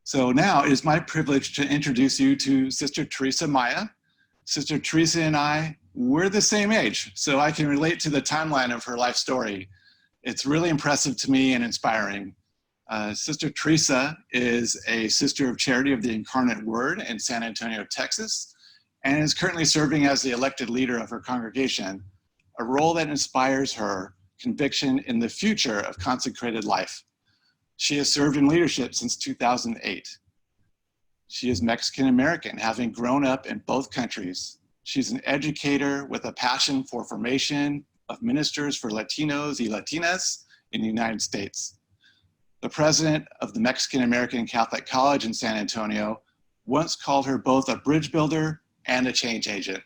So now it is my privilege to introduce you to Sister Teresa Maya. Sister Teresa and I, we're the same age, so I can relate to the timeline of her life story. It's really impressive to me and inspiring. Sister Teresa is a Sister of Charity of the Incarnate Word in San Antonio, Texas, and is currently serving as the elected leader of her congregation, a role that inspires her conviction in the future of consecrated life. She has served in leadership since 2008. She is Mexican-American, having grown up in both countries. She's an educator with a passion for formation of ministers for Latinos y Latinas in the United States. The president of the Mexican-American Catholic College in San Antonio once called her both a bridge builder and a change agent.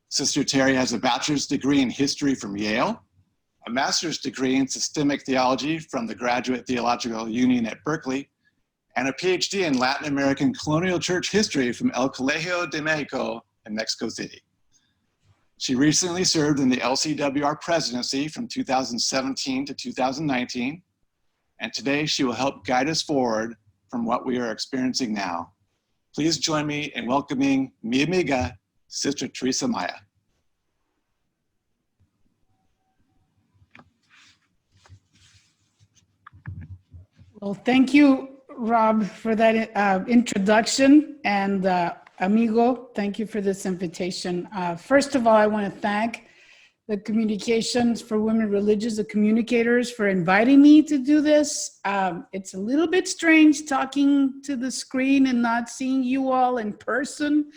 Sister Terry has a bachelor's degree in history from Yale, a master's degree in systemic theology from the Graduate Theological Union at Berkeley, and a Ph.D. in Latin American colonial church history from El Colegio de Mexico in Mexico City. She recently served in the LCWR presidency from 2017 to 2019, and today she will help guide us forward from what we are experiencing now. Please join me in welcoming mi amiga, Sister Teresa Maya. Well, thank you, Rob, for that introduction, and amigo, thank you for this invitation. First of all, I want to thank the Communications for Women Religious, the communicators, for inviting me to do this. It's a little bit strange talking to the screen and not seeing you all in person,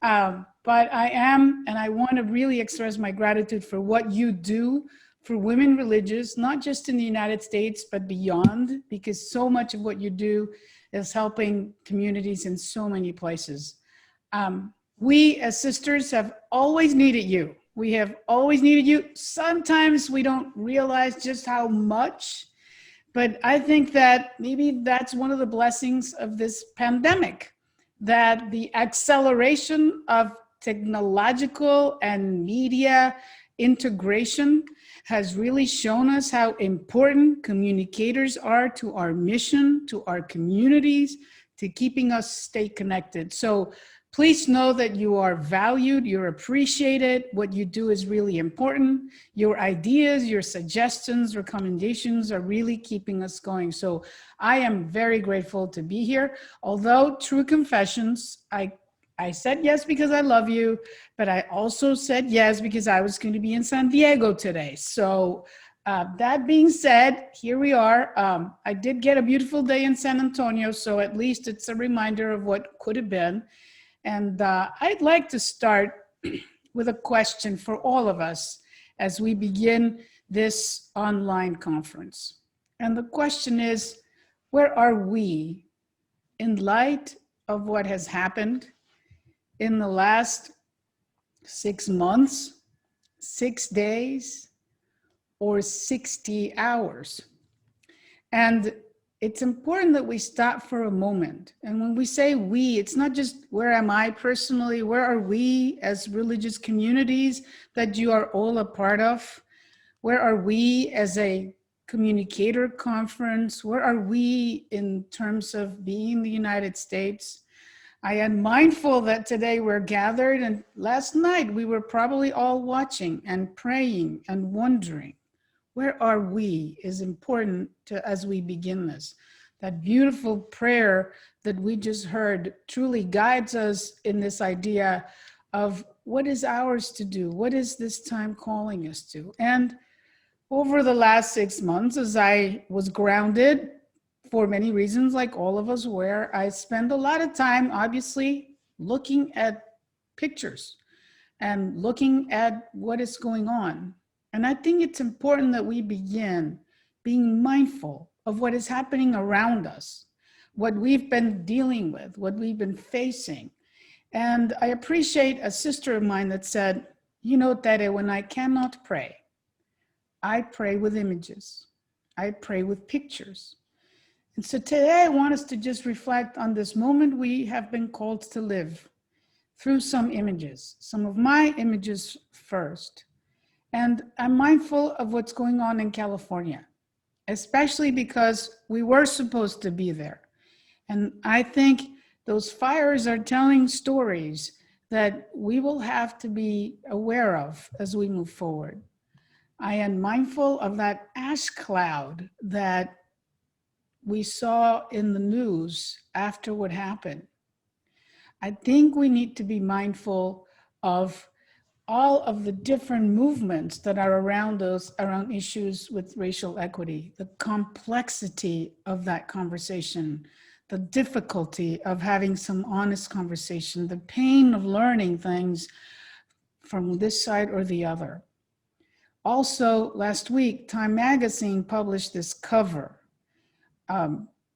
but I am, and I want to really express my gratitude for what you do for women religious, not just in the United States, but beyond, because so much of what you do is helping communities in so many places. We as sisters have always needed you. We have always needed you. Sometimes we don't realize just how much, but I think that maybe that's one of the blessings of this pandemic, that the acceleration of technological and media integration has really shown us how important communicators are to our mission, to our communities, to keeping us stay connected. So please know that you are valued, you're appreciated, what you do is really important. Your ideas, your suggestions, recommendations are really keeping us going. So I am very grateful to be here. Although, true confessions, I said yes because I love you, but I also said yes because I was going to be in San Diego today. So that being said, here we are. I did get a beautiful day in San Antonio, so at least it's a reminder of what could have been. And I'd like to start with a question for all of us as we begin this online conference. And the question is, where are we in light of what has happened in the last 6 months, 6 days, or 60 hours? And it's important that we stop for a moment. And when we say we, it's not just where am I personally, where are we as religious communities that you are all a part of? Where are we as a communicator conference? Where are we in terms of being the United States? I am mindful that today we're gathered, and last night we were probably all watching and praying and wondering, where are we is important as we begin this. That beautiful prayer that we just heard truly guides us in this idea of what is ours to do? What is this time calling us to? And over the last 6 months, as I was grounded, for many reasons, like all of us were, I spend a lot of time, obviously, looking at pictures and looking at what is going on. And I think it's important that we begin being mindful of what is happening around us, what we've been dealing with, what we've been facing. And I appreciate a sister of mine that said, you know, Tere, when I cannot pray, I pray with images. I pray with pictures. And so today I want us to just reflect on this moment we have been called to live through some images, some of my images first. And I'm mindful of what's going on in California, especially because we were supposed to be there. And I think those fires are telling stories that we will have to be aware of as we move forward. I am mindful of that ash cloud that we saw in the news after what happened. I think we need to be mindful of all of the different movements that are around us, around issues with racial equity, the complexity of that conversation, the difficulty of having some honest conversation, the pain of learning things from this side or the other. Also, last week, Time Magazine published this cover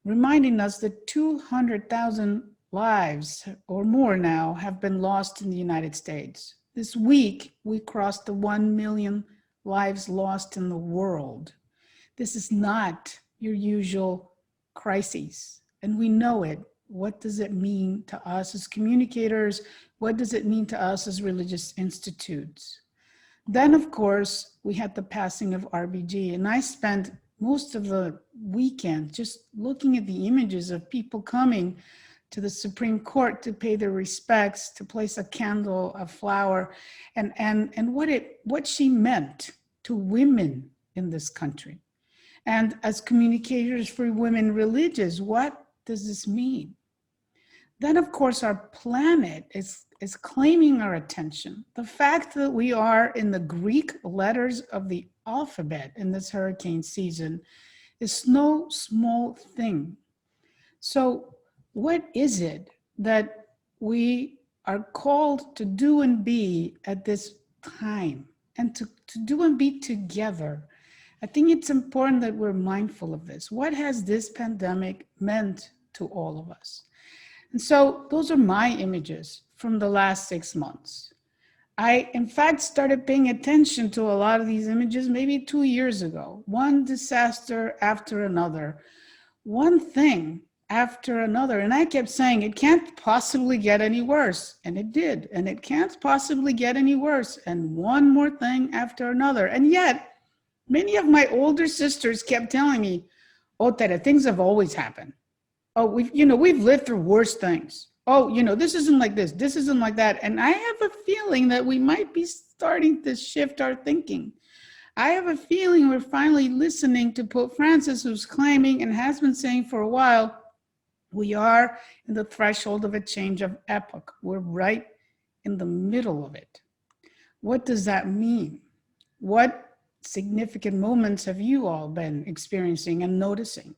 reminding us that 200,000 lives or more now have been lost in the United States. This week, we crossed the 1 million lives lost in the world. This is not your usual crises, and we know it. What does it mean to us as communicators? What does it mean to us as religious institutes? Then, of course, we had the passing of RBG, and I spent most of the weekend just looking at the images of people coming to the Supreme Court to pay their respects, to place a candle, a flower, and what she meant to women in this country. And as communicators for women religious, what does this mean? Then, of course, our planet is claiming our attention. The fact that we are in the Greek letters of the alphabet in this hurricane season is no small thing. So what is it that we are called to do and be at this time, and to do and be together? I think it's important that we're mindful of this. What has this pandemic meant to all of us? And so those are my images from the last 6 months. I, in fact, started paying attention to a lot of these images maybe 2 years ago. One disaster after another, one thing after another. And I kept saying, it can't possibly get any worse. And it did. And it can't possibly get any worse. And one more thing after another. And yet, many of my older sisters kept telling me, oh, Tere, things have always happened. Oh, we've lived through worse things. Oh, this isn't like this isn't like that. And I have a feeling that we might be starting to shift our thinking. I have a feeling we're finally listening to Pope Francis, who's claiming and has been saying for a while, we are in the threshold of a change of epoch. We're right in the middle of it. What does that mean? What significant moments have you all been experiencing and noticing?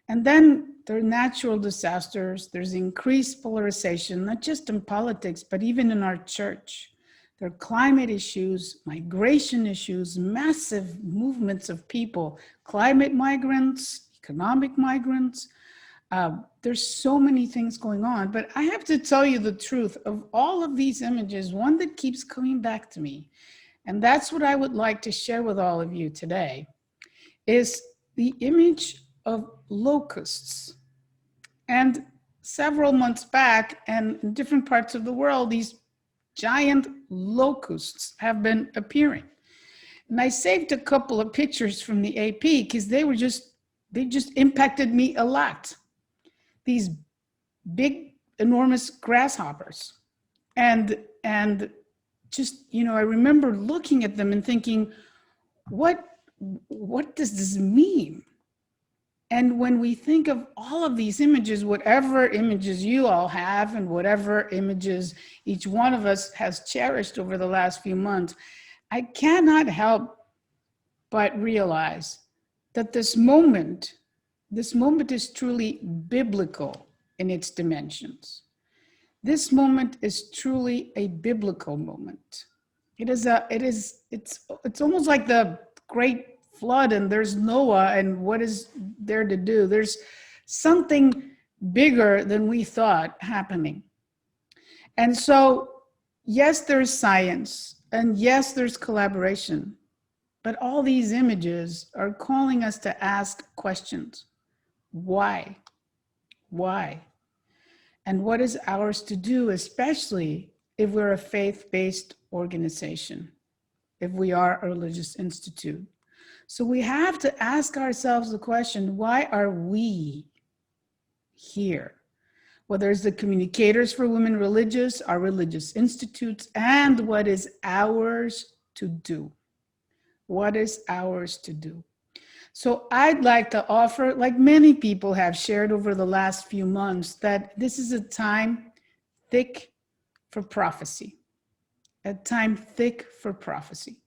And then there are natural disasters. There's increased polarization, not just in politics, but even in our church. There are climate issues, migration issues, massive movements of people, climate migrants, economic migrants. There's so many things going on, but I have to tell you the truth of all of these images, one that keeps coming back to me, and that's what I would like to share with all of you today, is the image of locusts. And several months back, and in different parts of the world, these giant locusts have been appearing. And I saved a couple of pictures from the AP because they just impacted me a lot. These big, enormous grasshoppers. And just, I remember looking at them and thinking, what does this mean? And when we think of all of these images, whatever images you all have and whatever images each one of us has cherished over the last few months, I cannot help but realize that this moment is truly biblical in its dimensions. This moment is truly a biblical moment. It's almost like the great flood, and there's Noah, and what is there to do? There's something bigger than we thought happening. And so, yes, there's science, and yes, there's collaboration, but all these images are calling us to ask questions. Why? Why? And what is ours to do, especially if we're a faith-based organization, if we are a religious institute? So we have to ask ourselves the question, why are we here. Whether it's the communicators for women religious, our religious institutes, and what is ours to do. What is ours to do? So I'd like to offer, like many people have shared over the last few months, that this is a time thick for prophecy. A time thick for prophecy.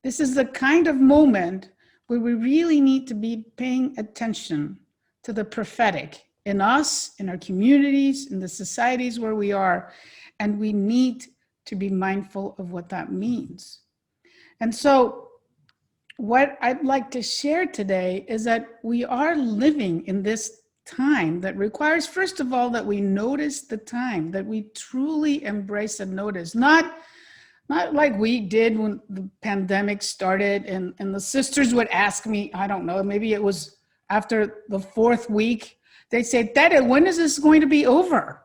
This is the kind of moment where we really need to be paying attention to the prophetic in us, in our communities, in the societies where we are, and we need to be mindful of what that means. And so what I'd like to share today is that we are living in this time that requires, first of all, that we notice the time, that we truly embrace and notice, not like we did when the pandemic started and the sisters would ask me, I don't know, maybe it was after the 4th week, they say, Tere, when is this going to be over?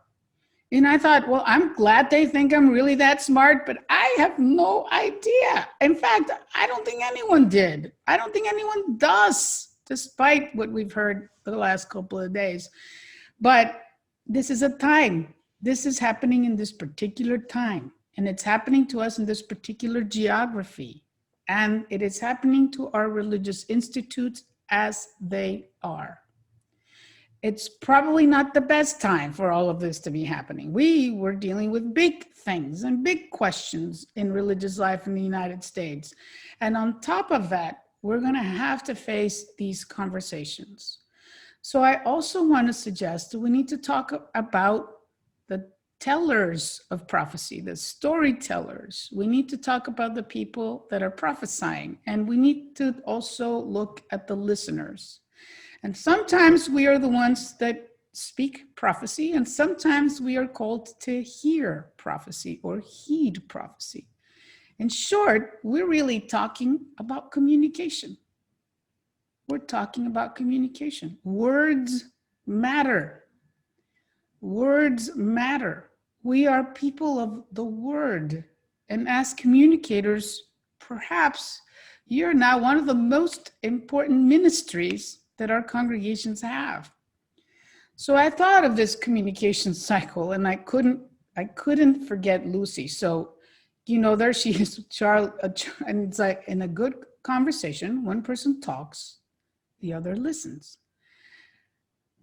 And I thought, well, I'm glad they think I'm really that smart, but I have no idea. In fact, I don't think anyone did. I don't think anyone does, despite what we've heard for the last couple of days. But this is a time. This is happening in this particular time. And it's happening to us in this particular geography. And it is happening to our religious institutes as they are. It's probably not the best time for all of this to be happening. We were dealing with big things and big questions in religious life in the United States. And on top of that, we're going to have to face these conversations. So I also want to suggest that we need to talk about the tellers of prophecy, the storytellers. We need to talk about the people that are prophesying, and we need to also look at the listeners. And sometimes we are the ones that speak prophecy, and sometimes we are called to hear prophecy or heed prophecy. In short, we're really talking about communication. We're talking about communication. Words matter. Words matter. We are people of the word. And as communicators, perhaps you're now one of the most important ministries that our congregations have. So I thought of this communication cycle, and I couldn't forget Lucy. So, there she is, and it's like in a good conversation, one person talks, the other listens.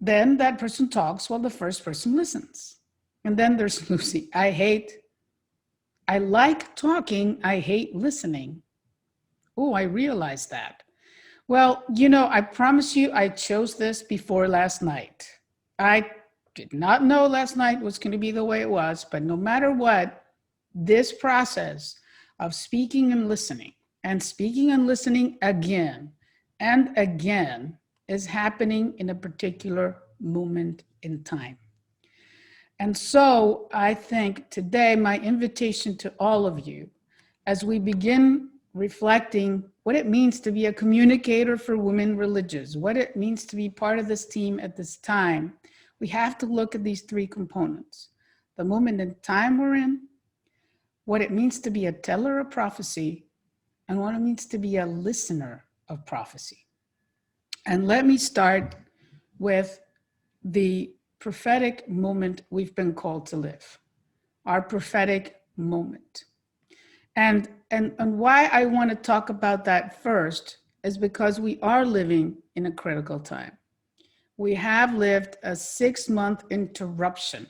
Then that person talks while the first person listens. And then there's Lucy. I like talking, I hate listening. Oh, I realized that. Well, I promise you, I chose this before last night. I did not know last night was going to be the way it was, but no matter what, this process of speaking and listening again and again is happening in a particular moment in time. And so I think today my invitation to all of you, as we begin reflecting what it means to be a communicator for women religious, what it means to be part of this team at this time, we have to look at these 3 components: the moment in time we're in, what it means to be a teller of prophecy, and what it means to be a listener of prophecy. And let me start with the prophetic moment we've been called to live, our prophetic moment. And why I want to talk about that first is because we are living in a critical time. We have lived a 6-month interruption.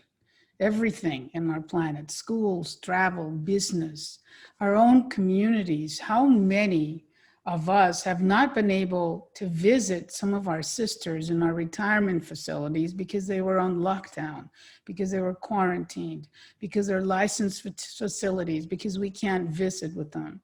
Everything in our planet, schools, travel, business, our own communities. How many of us have not been able to visit some of our sisters in our retirement facilities because they were on lockdown, because they were quarantined, because they're licensed facilities, because we can't visit with them.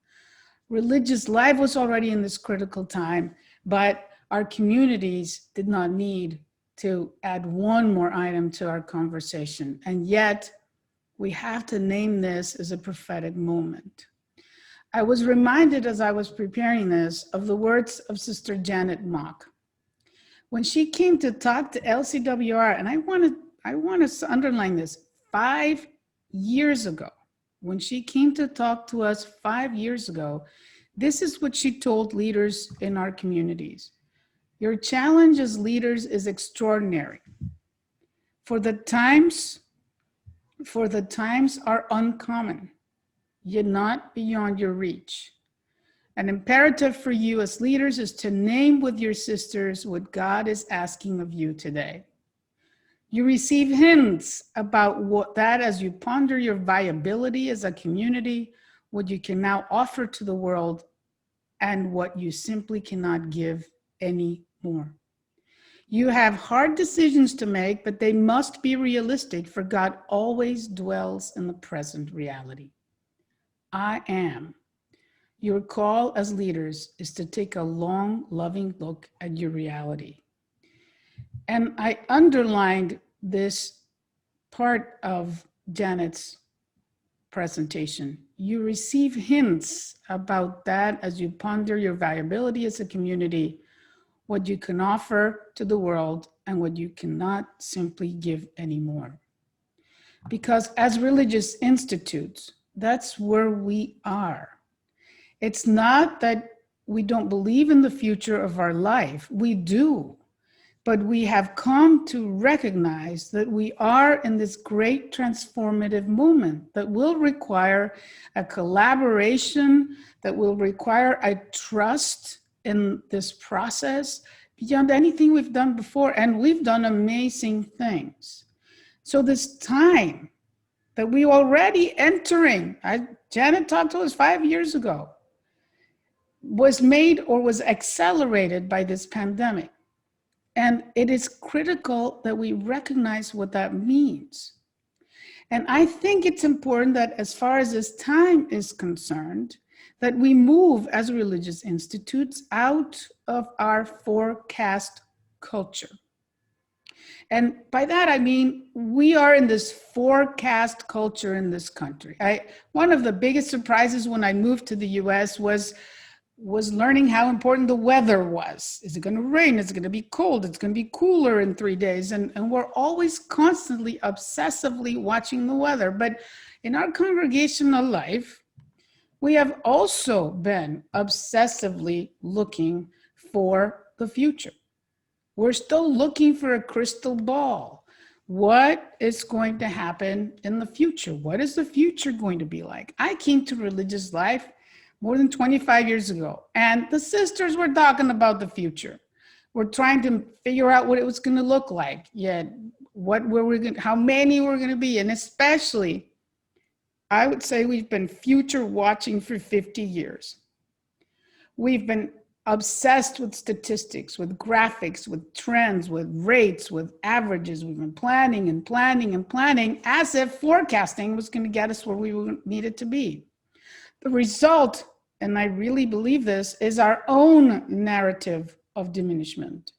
Religious life was already in this critical time, but our communities did not need to add one more item to our conversation. And yet we have to name this as a prophetic moment. I was reminded as I was preparing this of the words of Sister Janet Mock. When she came to talk to LCWR, and I want to underline this, 5 years ago, when she came to talk to us 5 years ago, this is what she told leaders in our communities. Your challenge as leaders is extraordinary. For the times are uncommon, yet not beyond your reach. An imperative for you as leaders is to name with your sisters what God is asking of you today. You receive hints about what that as you ponder your viability as a community, what you can now offer to the world, and what you simply cannot give anymore. You have hard decisions to make, but they must be realistic, for God always dwells in the present reality. I am. Your call as leaders is to take a long, loving look at your reality. And I underlined this part of Janet's presentation. You receive hints about that as you ponder your viability as a community, what you can offer to the world, and what you cannot simply give anymore. Because as religious institutes, that's where we are. It's not that we don't believe in the future of our life. We do. But we have come to recognize that we are in this great transformative moment that will require a collaboration, that will require a trust in this process beyond anything we've done before. And we've done amazing things. So this time that we already entering, Janet talked to us 5 years ago, was made or was accelerated by this pandemic. And it is critical that we recognize what that means. And I think it's important that as far as this time is concerned, that we move as religious institutes out of our forecast culture. And by that, I mean, we are in this forecast culture in this country. One of the biggest surprises when I moved to the US was learning how important the weather was. Is it going to rain? Is it going to be cold? It's going to be cooler in 3 days. And we're always constantly, obsessively watching the weather. But in our congregational life, we have also been obsessively looking for the future. We're still looking for a crystal ball. What is going to happen in the future? What is the future going to be like? I came to religious life more than 25 years ago. And the sisters were talking about the future. We're trying to figure out what it was going to look like. Yet, how many we're going to be. And especially, I would say we've been future watching for 50 years. We've been obsessed with statistics, with graphics, with trends, with rates, with averages. We've been planning and planning and planning as if forecasting was going to get us where we needed to be. The result, and I really believe this, is our own narrative of diminishment.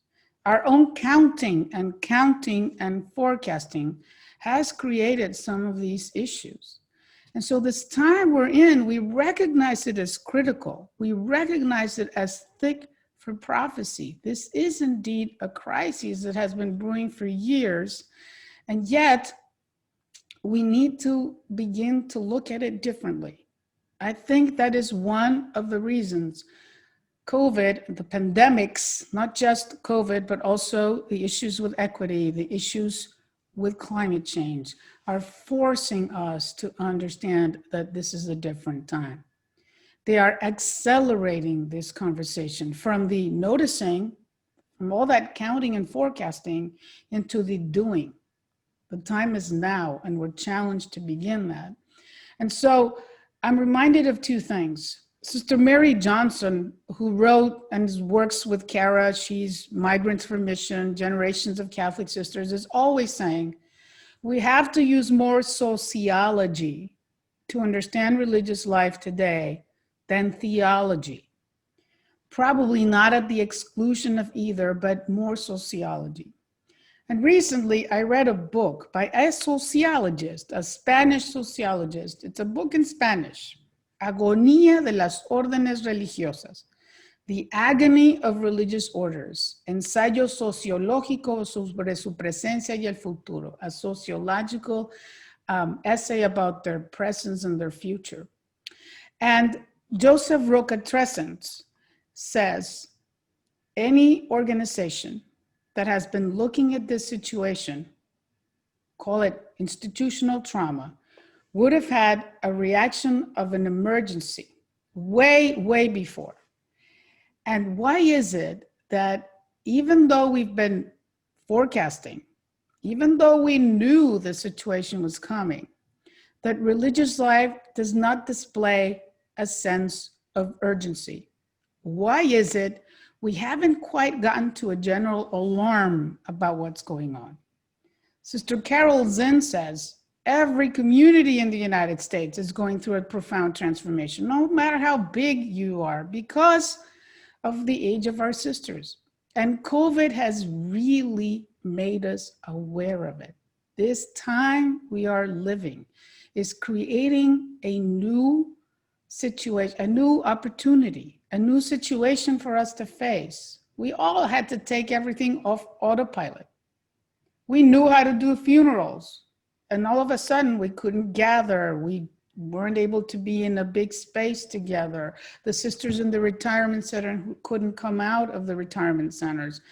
Our own counting and forecasting has created some of these issues. And so this time we're in, we recognize it as critical. We recognize it as thick for prophecy. This is indeed a crisis that has been brewing for years, and yet we need to begin to look at it differently. I think that is one of the reasons COVID, the pandemics, not just COVID, but also the issues with equity, the issues with climate change, are forcing us to understand that this is a different time. They are accelerating this conversation from the noticing, from all that counting and forecasting, into the doing. The time is now, and we're challenged to begin that. And so I'm reminded of two things. Sister Mary Johnson, who wrote and works with CARA, she's Migrants for Mission, Generations of Catholic Sisters, is always saying, we have to use more sociology to understand religious life today than theology. Probably not at the exclusion of either, but more sociology. And recently I read a book by a sociologist, a Spanish sociologist. It's a book in Spanish, Agonía de las Órdenes Religiosas, The Agony of Religious Orders, Ensayo Sociológico sobre su presencia y el futuro, a sociological essay about their presence and their future. And Joseph Roca-Trescent says, any organization that has been looking at this situation call it institutional trauma, would have had a reaction of an emergency way before. And why is it that even though we've been forecasting, even though we knew the situation was coming, that religious life does not display a sense of urgency? Why is it we haven't quite gotten to a general alarm about what's going on? Sister Carol Zinn says, every community in the United States is going through a profound transformation, no matter how big you are, because of the age of our sisters. And COVID has really made us aware of it. This time we are living is creating a new situation, a new opportunity, a new situation for us to face. We all had to take everything off autopilot. We knew how to do funerals, and all of a sudden we couldn't gather. We weren't able to be in a big space together. The sisters in the retirement center couldn't come out of the retirement centers.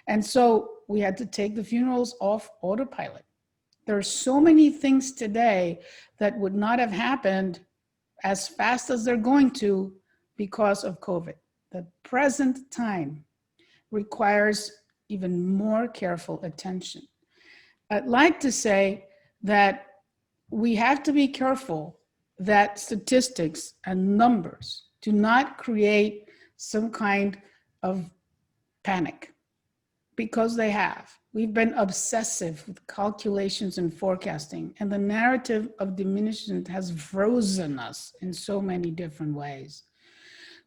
And so we had to take the funerals off autopilot. There are so many things today that would not have happened as fast as they're going to because of COVID. The present time requires even more careful attention. I'd like to say that we have to be careful that statistics and numbers do not create some kind of panic, because they have. We've been obsessive with calculations and forecasting, and the narrative of diminishment has frozen us in so many different ways,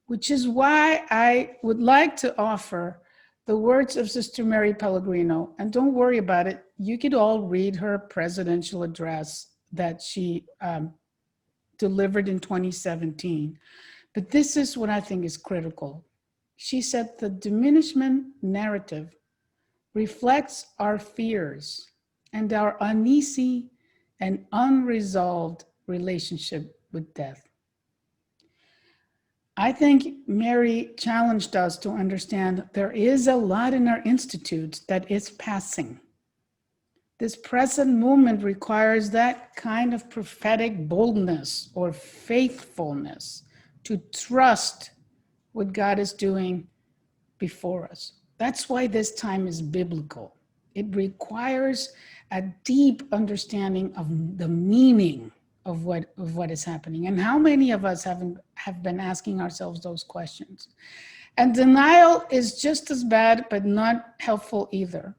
which is why I would like to offer the words of Sister Mary Pellegrino. And don't worry about it. You could all read her presidential address that she delivered in 2017. But this is what I think is critical. She said the diminishment narrative reflects our fears and our uneasy and unresolved relationship with death. I think Mary challenged us to understand there is a lot in our institutes that is passing. This present moment requires that kind of prophetic boldness or faithfulness to trust what God is doing before us. That's why this time is biblical. It requires a deep understanding of the meaning of what is happening. And how many of us have been asking ourselves those questions? And denial is just as bad, but not helpful either.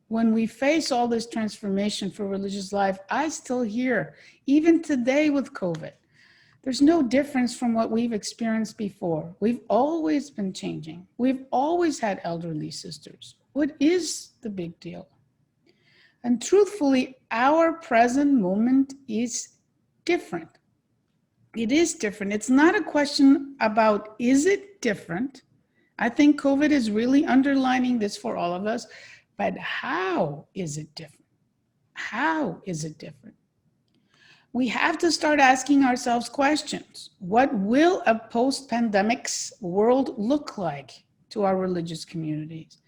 When we face all this transformation for religious life, I still hear, even today with COVID, there's no difference from what we've experienced before. We've always been changing. We've always had elderly sisters. What is the big deal? And truthfully, our present moment is different. It is different. It's not a question about, is it different? I think COVID is really underlining this for all of us, but how is it different? How is it different? We have to start asking ourselves questions. What will a post-pandemic world look like to our religious communities?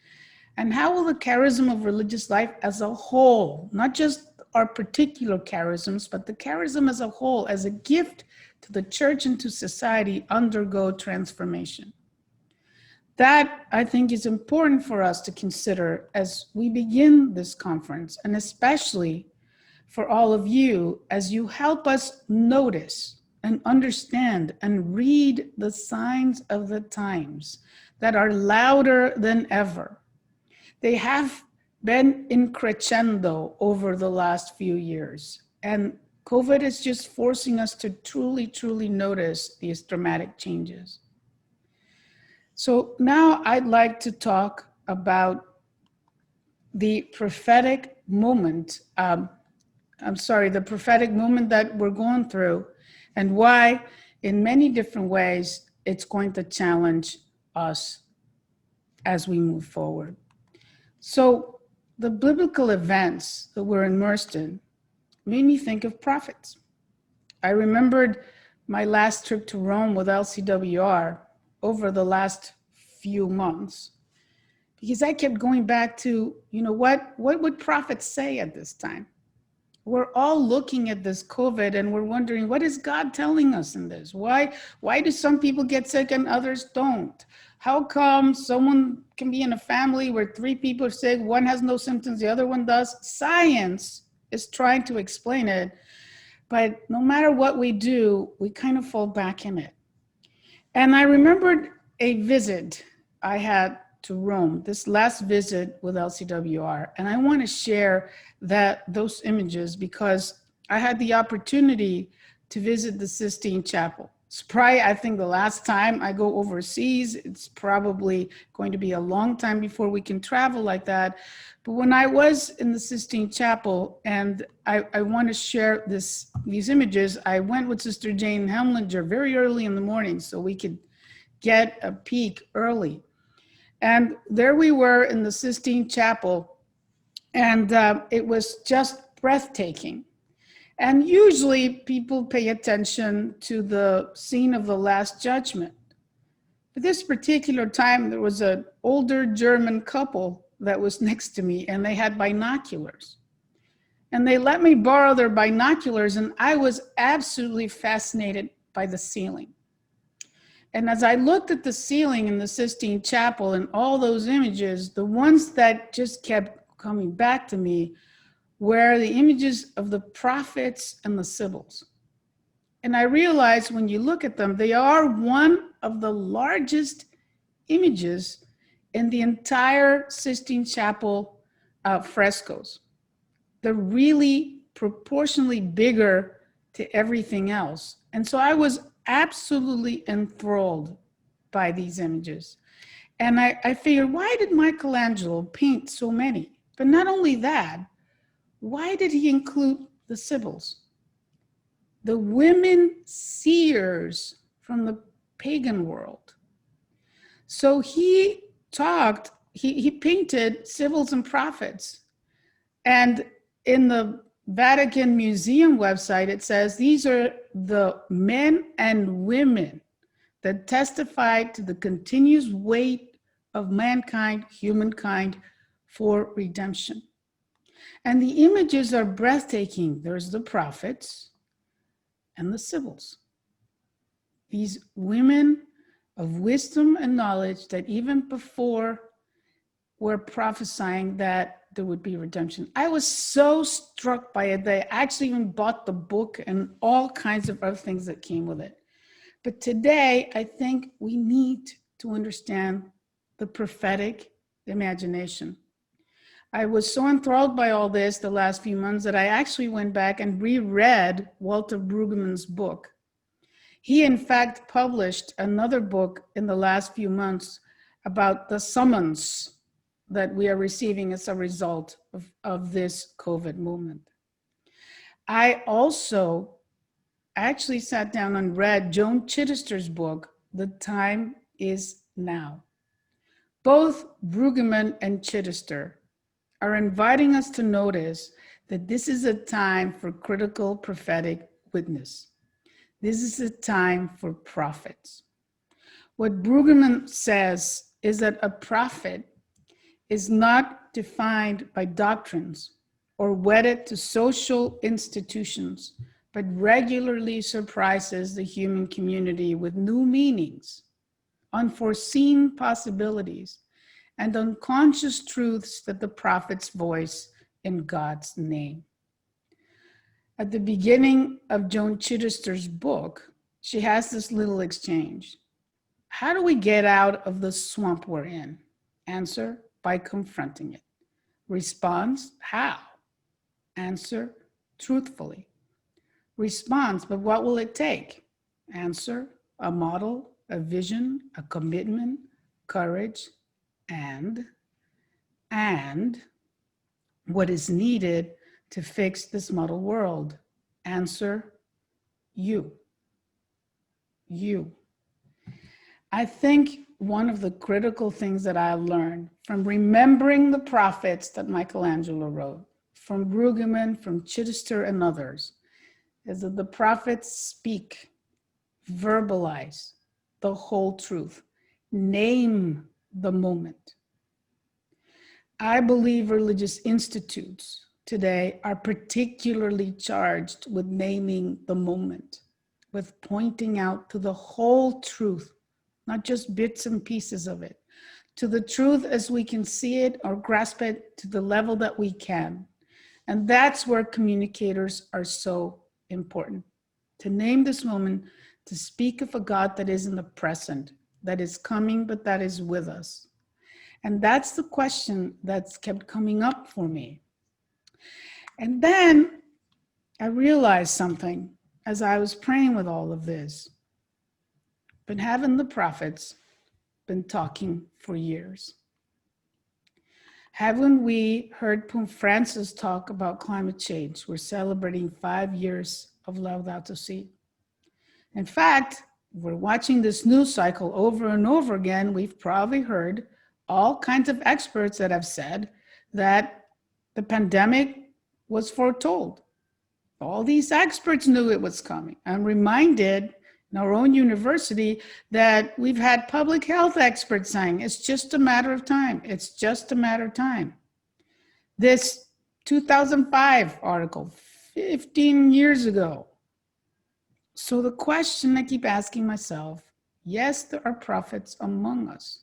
And how will the charism of religious life as a whole, not just our particular charisms, but the charism as a whole, as a gift to the church and to society, undergo transformation? That, I think, is important for us to consider as we begin this conference, and especially for all of you as you help us notice and understand and read the signs of the times that are louder than ever. They have been in crescendo over the last few years, and COVID is just forcing us to truly notice these dramatic changes. So now I'd like to talk about the prophetic moment, the prophetic moment that we're going through, and why in many different ways it's going to challenge us as we move forward. So the biblical events that we're immersed in made me think of prophets. I remembered my last trip to Rome with LCWR over the last few months, because I kept going back to, what would prophets say at this time? We're all looking at this COVID and we're wondering, what is God telling us in this? Why do some people get sick and others don't? How come someone can be in a family where 3 people are sick, one has no symptoms, the other one does? Science is trying to explain it, but no matter what we do, we kind of fall back in it. And I remembered a visit I had to Rome, this last visit with LCWR. And I want to share those images because I had the opportunity to visit the Sistine Chapel. It's probably, I think, the last time I go overseas. It's probably going to be a long time before we can travel like that. But when I was in the Sistine Chapel, and I want to share these images, I went with Sister Jane Hemlinger very early in the morning so we could get a peek early. And there we were in the Sistine Chapel, and it was just breathtaking. And usually people pay attention to the scene of the Last Judgment. But this particular time, there was an older German couple that was next to me, and they had binoculars. And they let me borrow their binoculars, and I was absolutely fascinated by the ceiling. And as I looked at the ceiling in the Sistine Chapel and all those images, the ones that just kept coming back to me were the images of the prophets and the Sibyls. And I realized when you look at them, they are one of the largest images in the entire Sistine Chapel frescoes. They're really proportionally bigger to everything else. And so I was absolutely enthralled by these images. And I figured, why did Michelangelo paint so many? But not only that, why did he include the Sibyls? The women seers from the pagan world. So he painted Sibyls and prophets. And in the Vatican Museum website, it says these are the men and women that testified to the continuous weight of mankind, humankind, for redemption. And the images are breathtaking. There's the prophets and the Sibyls. These women of wisdom and knowledge that even before were prophesying that there would be redemption. I was so struck by it that I actually even bought the book and all kinds of other things that came with it. But today, I think we need to understand the prophetic imagination. I was so enthralled by all this the last few months that I actually went back and reread Walter Brueggemann's book. He, in fact, published another book in the last few months about the summons that we are receiving as a result of this COVID movement. I also actually sat down and read Joan Chittister's book, The Time Is Now. Both Brueggemann and Chittister are inviting us to notice that this is a time for critical prophetic witness. This is a time for prophets. What Brueggemann says is that a prophet is not defined by doctrines or wedded to social institutions, but regularly surprises the human community with new meanings, unforeseen possibilities, and unconscious truths that the prophet's voice in God's name. At the beginning of Joan Chittister's book, she has this little exchange. How do we get out of the swamp we're in? Answer, by confronting it. Response, how? Answer, truthfully. Response, but what will it take? Answer, a model, a vision, a commitment, courage, and what is needed to fix this model world? Answer, you. I think one of the critical things that I learned from remembering the prophets that Michelangelo wrote, from Brueggemann, from Chittister and others, is that the prophets speak, verbalize the whole truth, name the moment. I believe religious institutes today are particularly charged with naming the moment, with pointing out to the whole truth, not just bits and pieces of it, to the truth as we can see it or grasp it to the level that we can. And that's where communicators are so important. To name this moment, to speak of a God that is in the present, that is coming, but that is with us. And that's the question that's kept coming up for me. And then I realized something as I was praying with all of this. Been having the prophets been talking for years. Haven't we heard Pope Francis talk about climate change? We're celebrating 5 years of Laudato Si. In fact, we're watching this news cycle over and over again. We've probably heard all kinds of experts that have said that the pandemic was foretold. All these experts knew it was coming. I'm reminded in our own university that we've had public health experts saying it's just a matter of time. It's just a matter of time. This 2005 article, 15 years ago. So the question I keep asking myself, yes, there are prophets among us.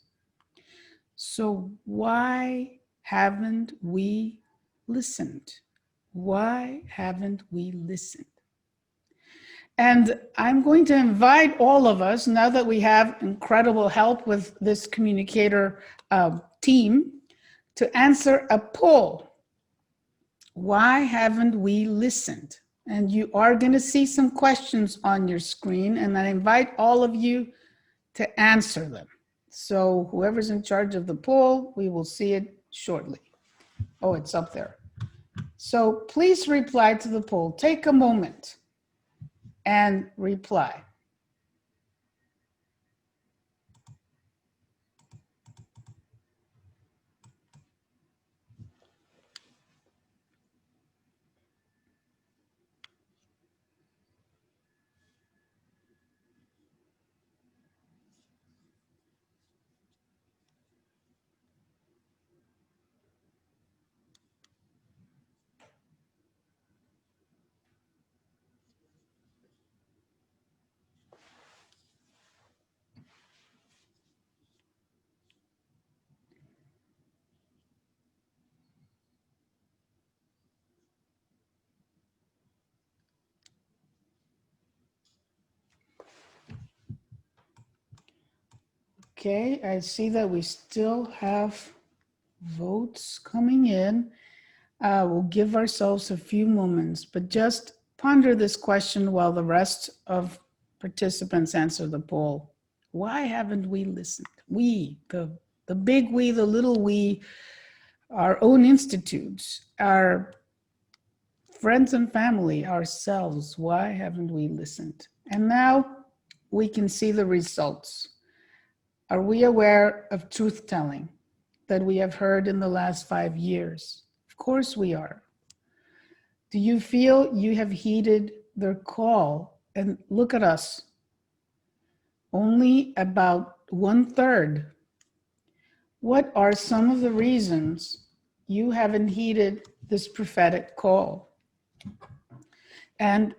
So why haven't we listened? Why haven't we listened? And I'm going to invite all of us, now that we have incredible help with this communicator team, to answer a poll. Why haven't we listened? And you are going to see some questions on your screen, and I invite all of you to answer them. So whoever's in charge of the poll, we will see it shortly. Oh, it's up there. So please reply to the poll. Take a moment and reply. Okay, I see that we still have votes coming in. We'll give ourselves a few moments, but just ponder this question while the rest of participants answer the poll. Why haven't we listened? We, the big we, the little we, our own institutes, our friends and family, ourselves, why haven't we listened? And now we can see the results. Are we aware of truth-telling that we have heard in the last 5 years? Of course we are. Do you feel you have heeded their call? And look at us. Only about 1/3. What are some of the reasons you haven't heeded this prophetic call? And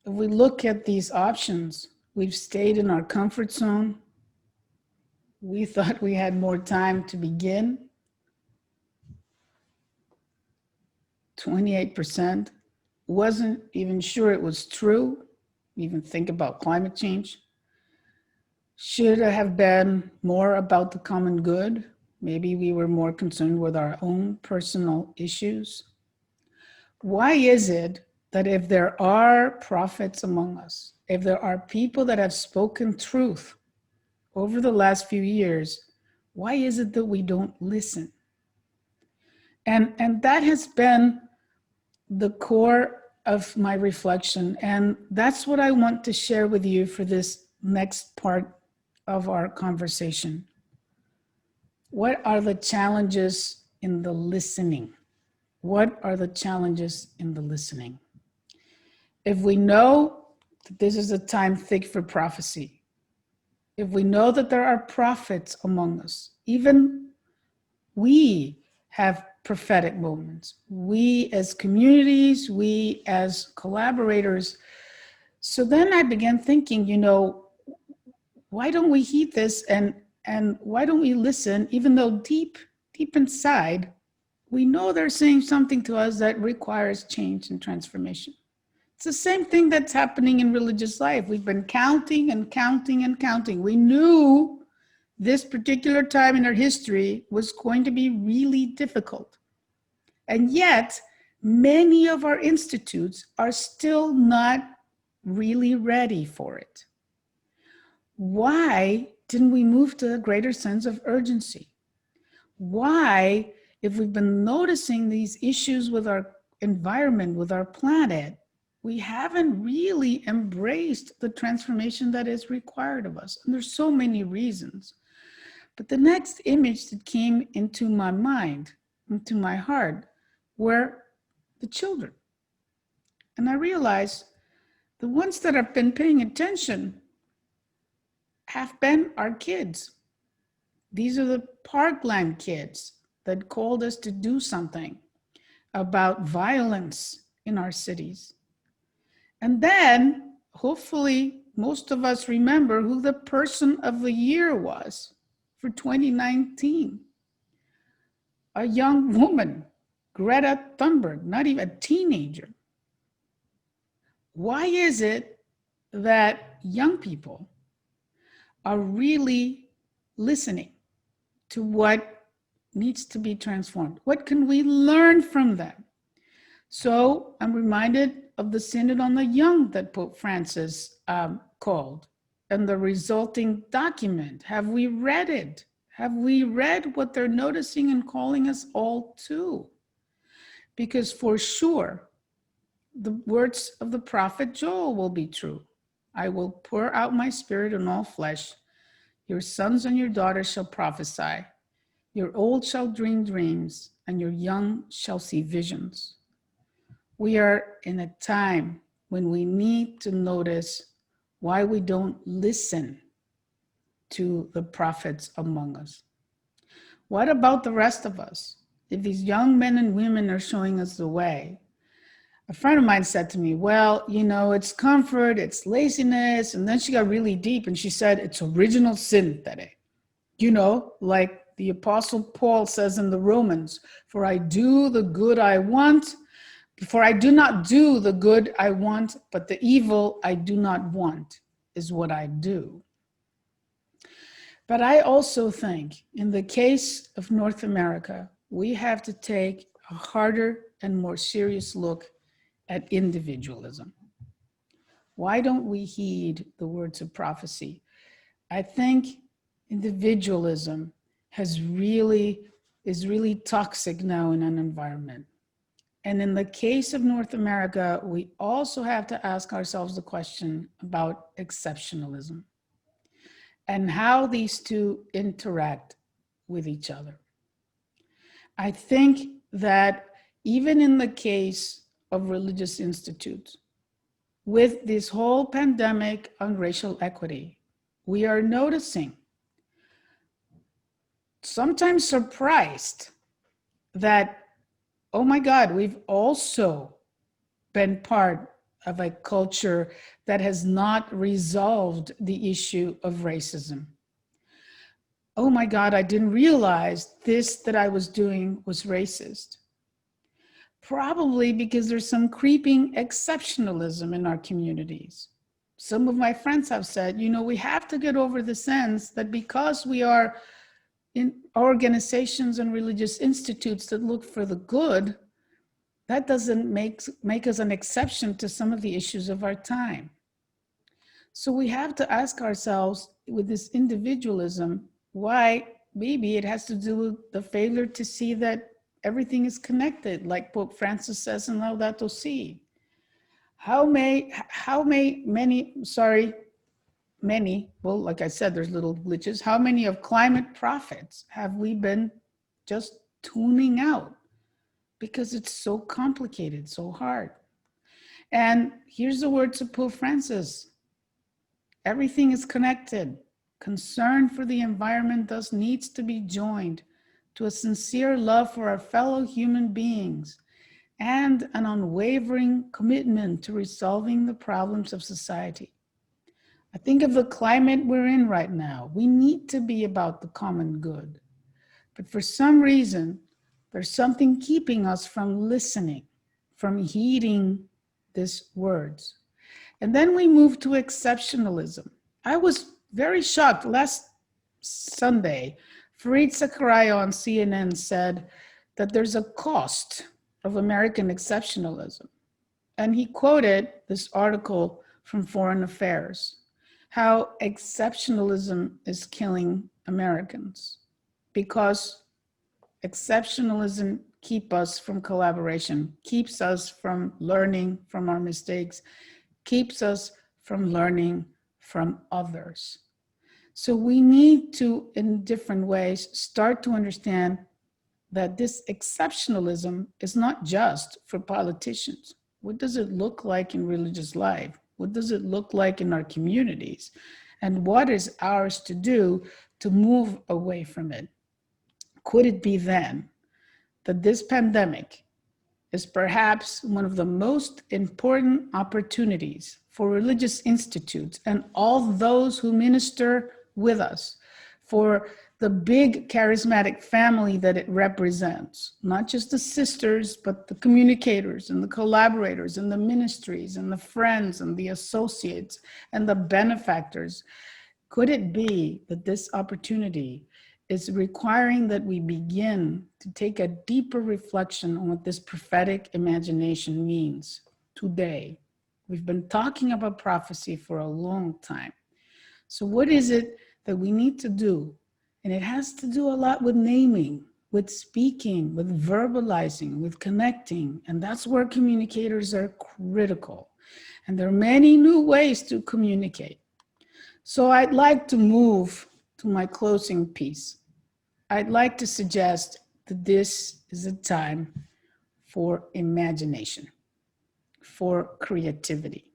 if we look at these options, we've stayed in our comfort zone. We thought we had more time to begin. 28% wasn't even sure it was true. Even think about climate change. Should have been more about the common good. Maybe we were more concerned with our own personal issues. Why is it that if there are prophets among us, if there are people that have spoken truth over the last few years, why is it that we don't listen? And that has been the core of my reflection. And that's what I want to share with you for this next part of our conversation. What are the challenges in the listening? What are the challenges in the listening? If we know that this is a time thick for prophecy, if we know that there are prophets among us, even we have prophetic moments. We as communities, we as collaborators. So then I began thinking, why don't we heed this and why don't we listen, even though deep inside, we know they're saying something to us that requires change and transformation. It's the same thing that's happening in religious life. We've been counting and counting and counting. We knew this particular time in our history was going to be really difficult. And yet, many of our institutes are still not really ready for it. Why didn't we move to a greater sense of urgency? Why, if we've been noticing these issues with our environment, with our planet, we haven't really embraced the transformation that is required of us? And there's so many reasons. But the next image that came into my mind, into my heart, were the children. And I realized the ones that have been paying attention have been our kids. These are the Parkland kids that called us to do something about violence in our cities. And then, hopefully, most of us remember who the person of the year was for 2019. A young woman, Greta Thunberg, not even a teenager. Why is it that young people are really listening to what needs to be transformed? What can we learn from them? So I'm reminded of the Synod on the Young that Pope Francis called, and the resulting document. Have we read it? Have we read what they're noticing and calling us all to? Because for sure, the words of the prophet Joel will be true. I will pour out my spirit on all flesh. Your sons and your daughters shall prophesy. Your old shall dream dreams, and your young shall see visions. We are in a time when we need to notice why we don't listen to the prophets among us. What about the rest of us? If these young men and women are showing us the way, a friend of mine said to me, well, it's comfort, it's laziness. And then she got really deep and she said, it's original sin, Tere. Like the Apostle Paul says in the Romans, for I do the good I want, for I do not do the good I want, but the evil I do not want is what I do. But I also think in the case of North America, we have to take a harder and more serious look at individualism. Why don't we heed the words of prophecy? I think individualism is really toxic now in an environment. And in the case of North America, we also have to ask ourselves the question about exceptionalism and how these two interact with each other. I think that even in the case of religious institutes, with this whole pandemic on racial equity, we are noticing, sometimes surprised, that, oh my God, we've also been part of a culture that has not resolved the issue of racism. Oh my God, I didn't realize this that I was doing was racist. Probably because there's some creeping exceptionalism in our communities. Some of my friends have said, we have to get over the sense that because we are in organizations and religious institutes that look for the good, that doesn't make us an exception to some of the issues of our time. So we have to ask ourselves with this individualism, why maybe it has to do with the failure to see that everything is connected, like Pope Francis says in Laudato Si. Many, well, like I said, there's little glitches. How many of climate prophets have we been just tuning out? Because it's so complicated, so hard. And here's the words of Pope Francis. Everything is connected. Concern for the environment thus needs to be joined to a sincere love for our fellow human beings, and an unwavering commitment to resolving the problems of society. I think of the climate we're in right now. We need to be about the common good. But for some reason, there's something keeping us from listening, from heeding these words. And then we move to exceptionalism. I was very shocked. Last Sunday, Fareed Zakaria on CNN said that there's a cost of American exceptionalism. And he quoted this article from Foreign Affairs, how exceptionalism is killing Americans, because exceptionalism keeps us from collaboration, keeps us from learning from our mistakes, keeps us from learning from others. So we need to, in different ways, start to understand that this exceptionalism is not just for politicians. What does it look like in religious life? What does it look like in our communities? And what is ours to do to move away from it? Could it be then that this pandemic is perhaps one of the most important opportunities for religious institutes and all those who minister with us, for the big charismatic family that it represents, not just the sisters, but the communicators and the collaborators and the ministries and the friends and the associates and the benefactors? Could it be that this opportunity is requiring that we begin to take a deeper reflection on what this prophetic imagination means today? We've been talking about prophecy for a long time. So what is it that we need to do? And it has to do a lot with naming, with speaking, with verbalizing, with connecting. And that's where communicators are critical. And there are many new ways to communicate. So I'd like to move to my closing piece. I'd like to suggest that this is a time for imagination, for creativity.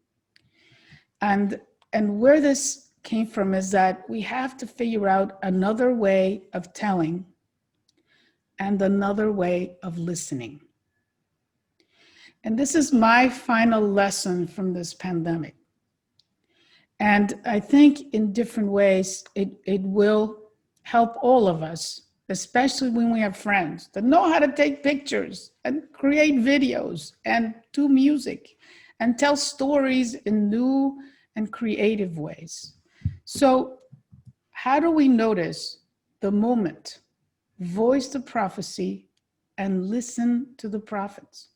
And where this came from is that we have to figure out another way of telling and another way of listening. And this is my final lesson from this pandemic. And I think in different ways, it will help all of us, especially when we have friends that know how to take pictures and create videos and do music and tell stories in new and creative ways. So how do we notice the moment, voice the prophecy, and listen to the prophets?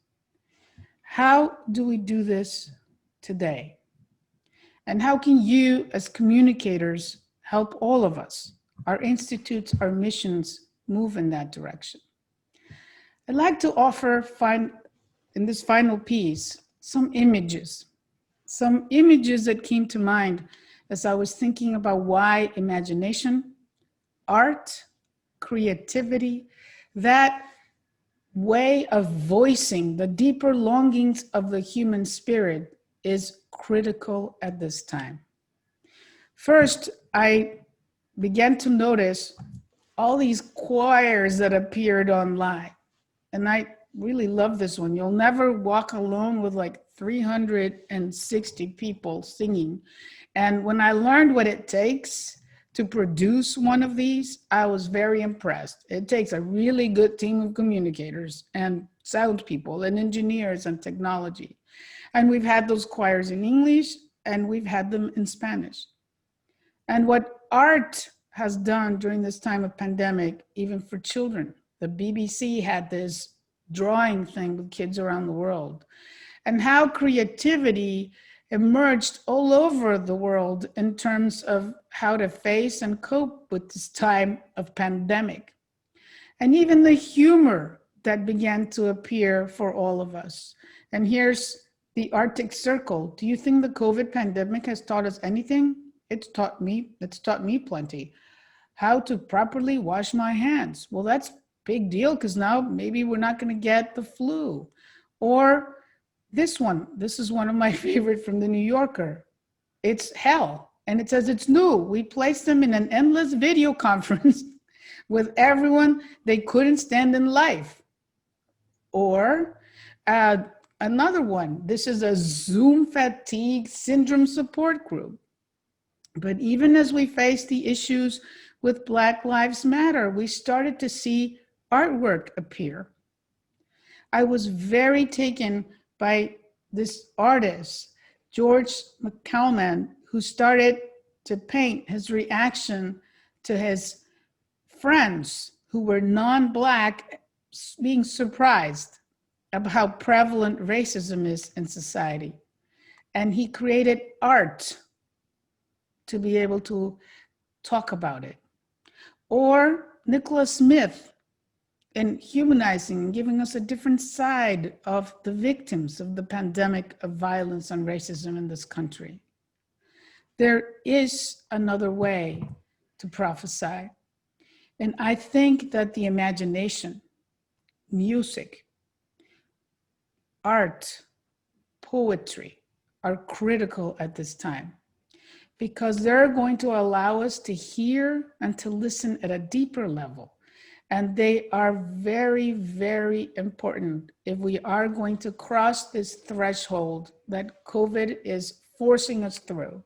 How do we do this today? And how can you, as communicators, help all of us, our institutes, our missions, move in that direction? I'd like to offer, in this final piece, some images that came to mind as I was thinking about why imagination, art, creativity, that way of voicing the deeper longings of the human spirit is critical at this time. First, I began to notice all these choirs that appeared online. And I really love this one. You'll never walk alone with like 360 people singing. And when I learned what it takes to produce one of these, I was very impressed. It takes a really good team of communicators and sound people and engineers and technology. And we've had those choirs in English and we've had them in Spanish. And what art has done during this time of pandemic, even for children, the BBC had this drawing thing with kids around the world, and how creativity emerged all over the world in terms of how to face and cope with this time of pandemic. And even the humor that began to appear for all of us. And here's the Arctic Circle. Do you think the COVID pandemic has taught us anything? It's taught me plenty. How to properly wash my hands. Well, that's a big deal because now maybe we're not going to get the flu. Or this one, this is one of my favorite from the New Yorker. It's hell. And it says it's new. We placed them in an endless video conference with everyone they couldn't stand in life. Or another one, this is a Zoom fatigue syndrome support group. But even as we face the issues with Black Lives Matter, we started to see artwork appear. I was very taken by this artist, George McCalman, who started to paint his reaction to his friends who were non-Black being surprised about how prevalent racism is in society. And he created art to be able to talk about it. Or Nicholas Smith in humanizing and giving us a different side of the victims of the pandemic of violence and racism in this country. There is another way to prophesy. And I think that the imagination, music, art, poetry are critical at this time, because they're going to allow us to hear and to listen at a deeper level. And they are very, very important if we are going to cross this threshold that COVID is forcing us through.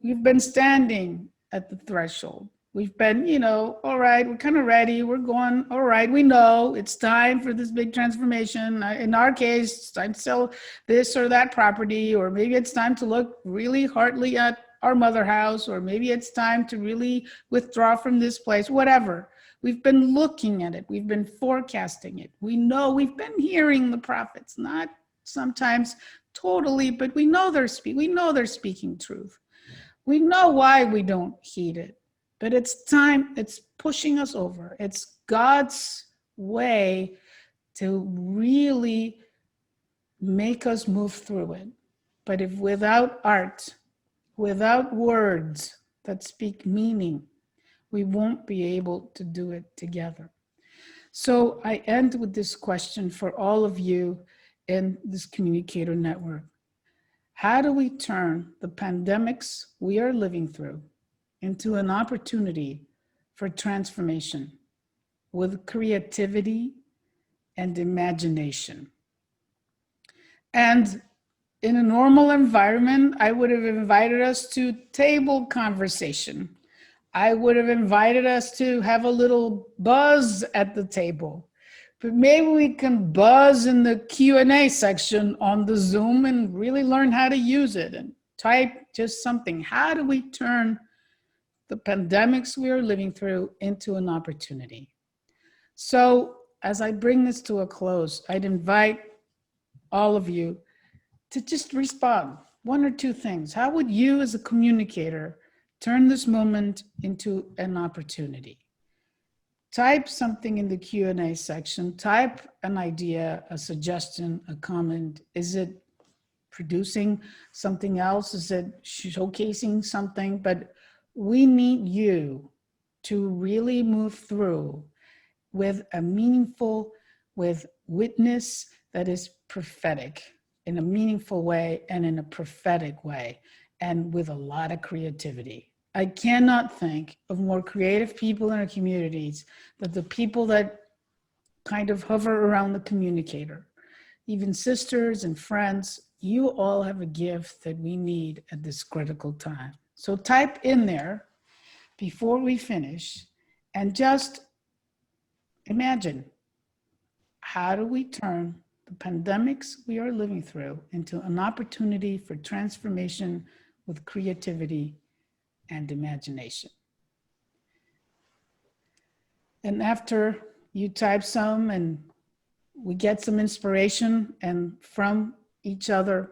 We've been standing at the threshold. We've been, all right, we're kind of ready. We're going, all right, we know it's time for this big transformation. In our case, it's time to sell this or that property, or maybe it's time to look really hardly at our mother house, or maybe it's time to really withdraw from this place, whatever. We've been looking at it. We've been forecasting it. We know, we've been hearing the prophets, not sometimes totally, but we know they're speaking truth. We know why we don't heed it. But it's time, it's pushing us over. It's God's way to really make us move through it. But if without art, without words that speak meaning, we won't be able to do it together. So I end with this question for all of you in this communicator network. How do we turn the pandemics we are living through into an opportunity for transformation with creativity and imagination? And in a normal environment, I would have invited us to table conversation. I would have invited us to have a little buzz at the table. But maybe we can buzz in the Q&A section on the Zoom and really learn how to use it and type just something. How do we turn the pandemics we are living through into an opportunity? So as I bring this to a close, I'd invite all of you to just respond. One or two things. How would you as a communicator turn this moment into an opportunity? Type something in the Q&A section. Type an idea, a suggestion, a comment. Is it producing something else? Is it showcasing something? But we need you to really move through with a meaningful, with witness that is prophetic in a meaningful way and in a prophetic way, and with a lot of creativity. I cannot think of more creative people in our communities than the people that kind of hover around the communicator. Even sisters and friends, you all have a gift that we need at this critical time. So type in there before we finish and just imagine, how do we turn the pandemics we are living through into an opportunity for transformation with creativity and imagination? And after you type some and we get some inspiration and from each other,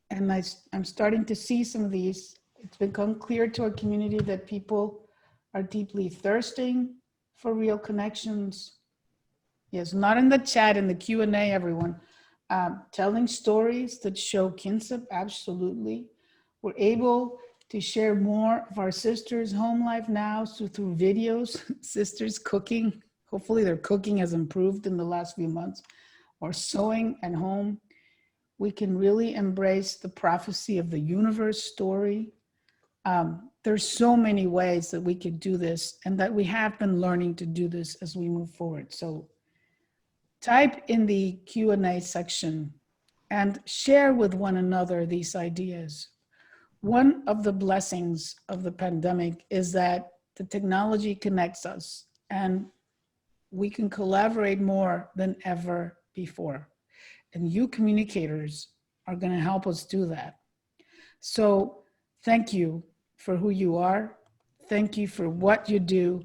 and I'm starting to see some of these, it's become clear to our community that people are deeply thirsting for real connections. Yes, not in the chat, in the Q&A, everyone. Telling stories that show kinship, absolutely. We're able to share more of our sisters' home life now through videos, sisters cooking. Hopefully their cooking has improved in the last few months, or sewing at home. We can really embrace the prophecy of the universe story. there's so many ways that we could do this, and that we have been learning to do this as we move forward. So type in the Q&A section and share with one another these ideas. One of the blessings of the pandemic is that the technology connects us, and we can collaborate more than ever before. And you communicators are going to help us do that. So thank you for who you are. Thank you for what you do.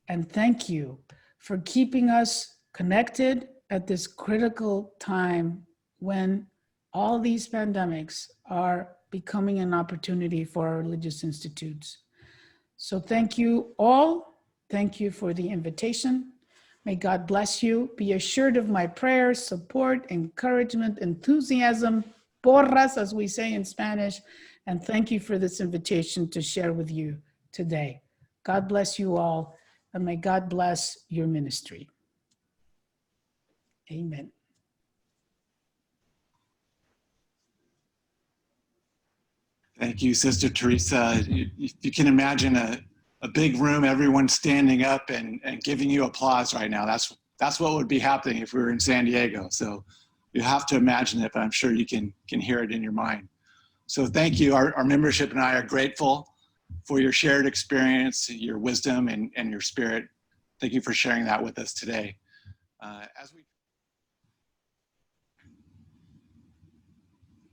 And thank you for keeping us connected at this critical time when all these pandemics are becoming an opportunity for our religious institutes. So thank you all. Thank you for the invitation. May God bless you. Be assured of my prayers, support, encouragement, enthusiasm, porras, as we say in Spanish. And thank you for this invitation to share with you today. God bless you all, and may God bless your ministry. Amen. Thank you, Sister Teresa. You can imagine a big room, everyone standing up and giving you applause right now. That's what would be happening if we were in San Diego. So you have to imagine it, but I'm sure you can hear it in your mind. So thank you. Our membership and I are grateful for your shared experience, your wisdom, and your spirit. Thank you for sharing that with us today. As we